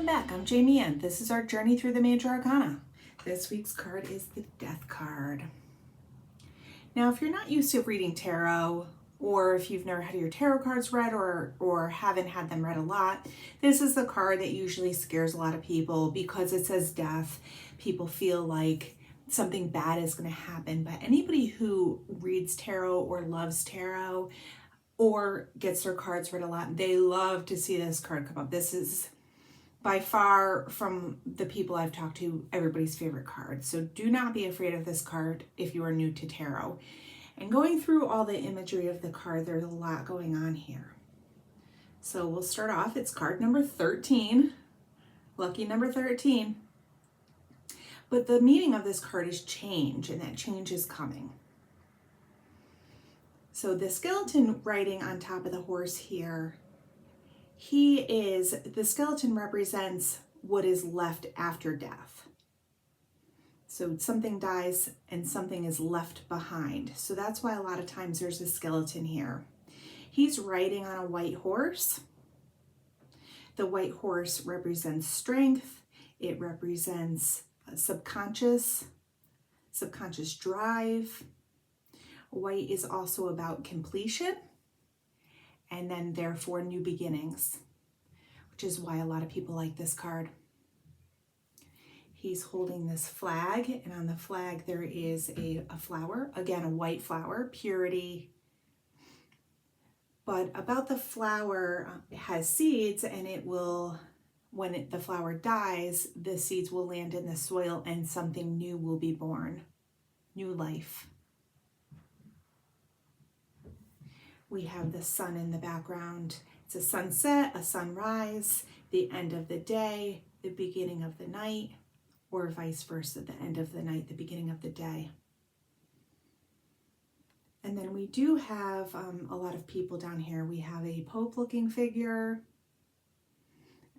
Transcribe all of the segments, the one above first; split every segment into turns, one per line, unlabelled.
back. I'm Jamie and this is our journey through the Major Arcana. This week's card is the Death card. Now, if you're not used to reading tarot, or if you've never had your tarot cards read or haven't had them read a lot, this is the card that usually scares a lot of people because it says death. People feel like something bad is going to happen, but anybody who reads tarot or loves tarot or gets their cards read a lot, they love to see this card come up. This is by far, from the people I've talked to, everybody's favorite card. So do not be afraid of this card if you are new to tarot. And going through all the imagery of the card, there's a lot going on here. So we'll start off. It's card number 13, lucky number 13. But the meaning of this card is change, and that change is coming. So the skeleton riding on top of the horse here, the skeleton represents what is left after death. So something dies and something is left behind. So that's why a lot of times there's a skeleton here. He's riding on a white horse. The white horse represents strength. It represents subconscious drive. White is also about completion and then therefore new beginnings, which is why a lot of people like this card. He's holding this flag, and on the flag there is a flower, again a white flower, purity. But about the flower, it has seeds, and it will, when the flower dies, the seeds will land in the soil and something new will be born, new life. We have the sun in the background. It's a sunset, a sunrise, the end of the day, the beginning of the night, or vice versa, the end of the night, the beginning of the day. And then we do have a lot of people down here. We have a Pope-looking figure,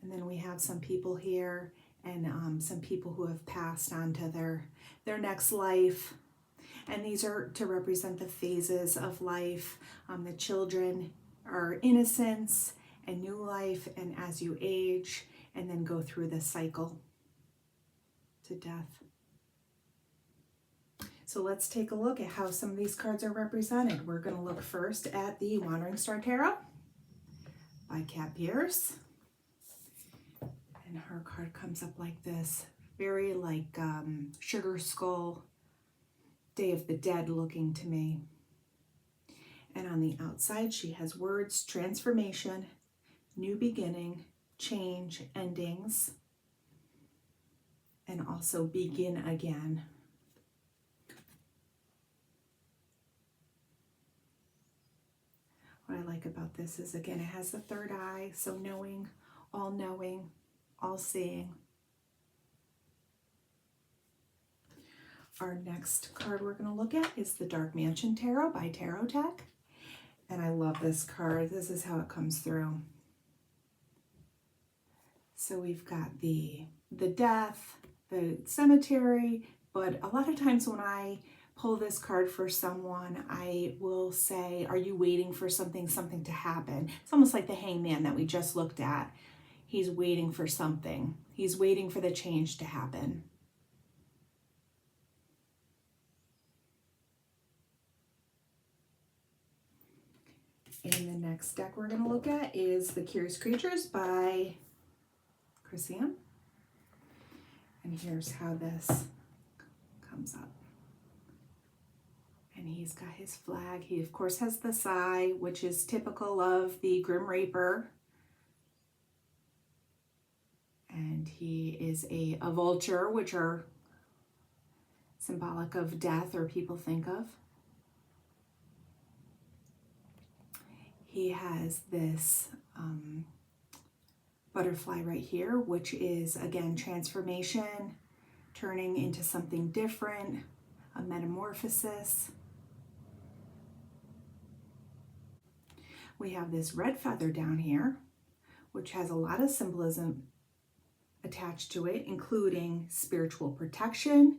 and then we have some people here, and some people who have passed on to their next life. And these are to represent the phases of life. The children are innocence and new life, and as you age, and then go through the cycle to death. So let's take a look at how some of these cards are represented. We're going to look first at the Wandering Star Tarot by Kat Pierce. And her card comes up like this, very like sugar skull, Day of the Dead looking to me. And on the outside she has words: transformation, new beginning, change, endings, and also begin again. What I like about this is, again, it has the third eye, so knowing, all seeing. Our next card we're going to look at is the Dark Mansion Tarot by Tarot Tech. And I love this card. This is how it comes through. So we've got the death, the cemetery, but a lot of times when I pull this card for someone, I will say, are you waiting for something to happen? It's almost like the Hangman that we just looked at. He's waiting for something. He's waiting for the change to happen. And the next deck we're going to look at is The Curious Creatures by Chrisanne. And here's how this comes up. And he's got his flag. He, of course, has the sigh, which is typical of the Grim Reaper. And he is a vulture, which are symbolic of death, or people think of. He has this butterfly right here, which is, again, transformation, turning into something different, a metamorphosis. We have this red feather down here, which has a lot of symbolism attached to it, including spiritual protection.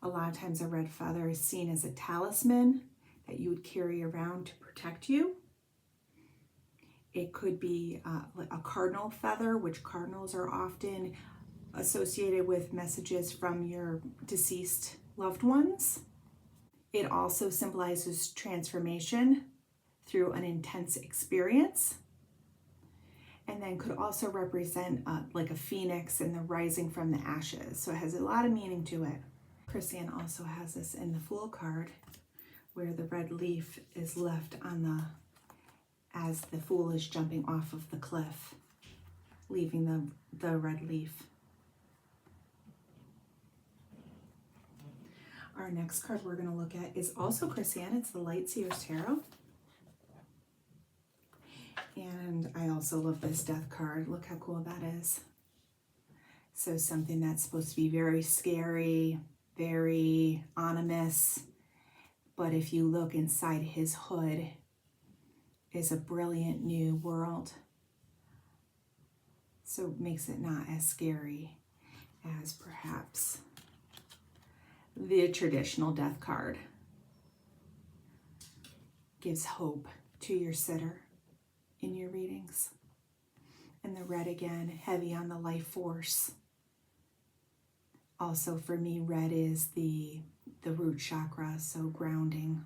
A lot of times a red feather is seen as a talisman that you would carry around to protect you. It could be like a cardinal feather, which cardinals are often associated with messages from your deceased loved ones. It also symbolizes transformation through an intense experience, and then could also represent like a phoenix and the rising from the ashes. So it has a lot of meaning to it. Chrysanne also has this in the Fool card, where the red leaf is left on as the Fool is jumping off of the cliff, leaving the red leaf. Our next card we're going to look at is also Chrysanne. It's the Light Seer's Tarot. And I also love this Death card. Look how cool that is. So something that's supposed to be very scary, very ominous. But if you look inside his hood, is a brilliant new world. So it makes it not as scary as perhaps the traditional Death card. Gives hope to your sitter in your readings. And the red again, heavy on the life force. Also for me, red is the root chakra, so grounding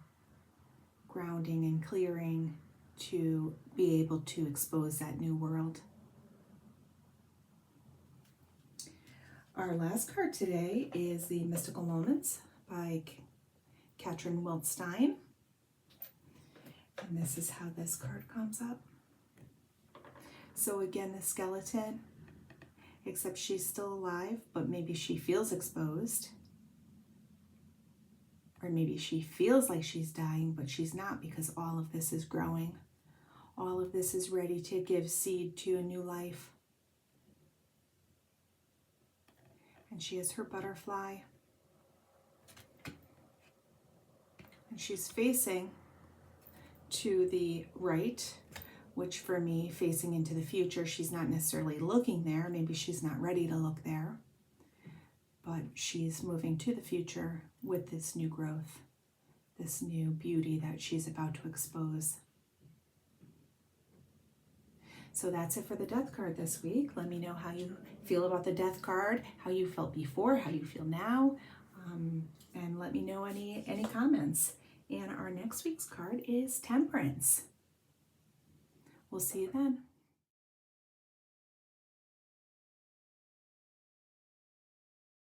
and clearing to be able to expose that new world. Our last card today is the Mystical Moments by Katrin Wildstein. And this is how this card comes up. So again, the skeleton, except she's still alive, but maybe she feels exposed. Or maybe she feels like she's dying, but she's not, because all of this is growing. All of this is ready to give seed to a new life. And she has her butterfly. And she's facing to the right, which for me, facing into the future, she's not necessarily looking there. Maybe she's not ready to look there. But she's moving to the future with this new growth, this new beauty that she's about to expose. So that's it for the Death card this week. Let me know how you feel about the Death card, how you felt before, how you feel now, and let me know any comments. And our next week's card is Temperance. We'll see you then.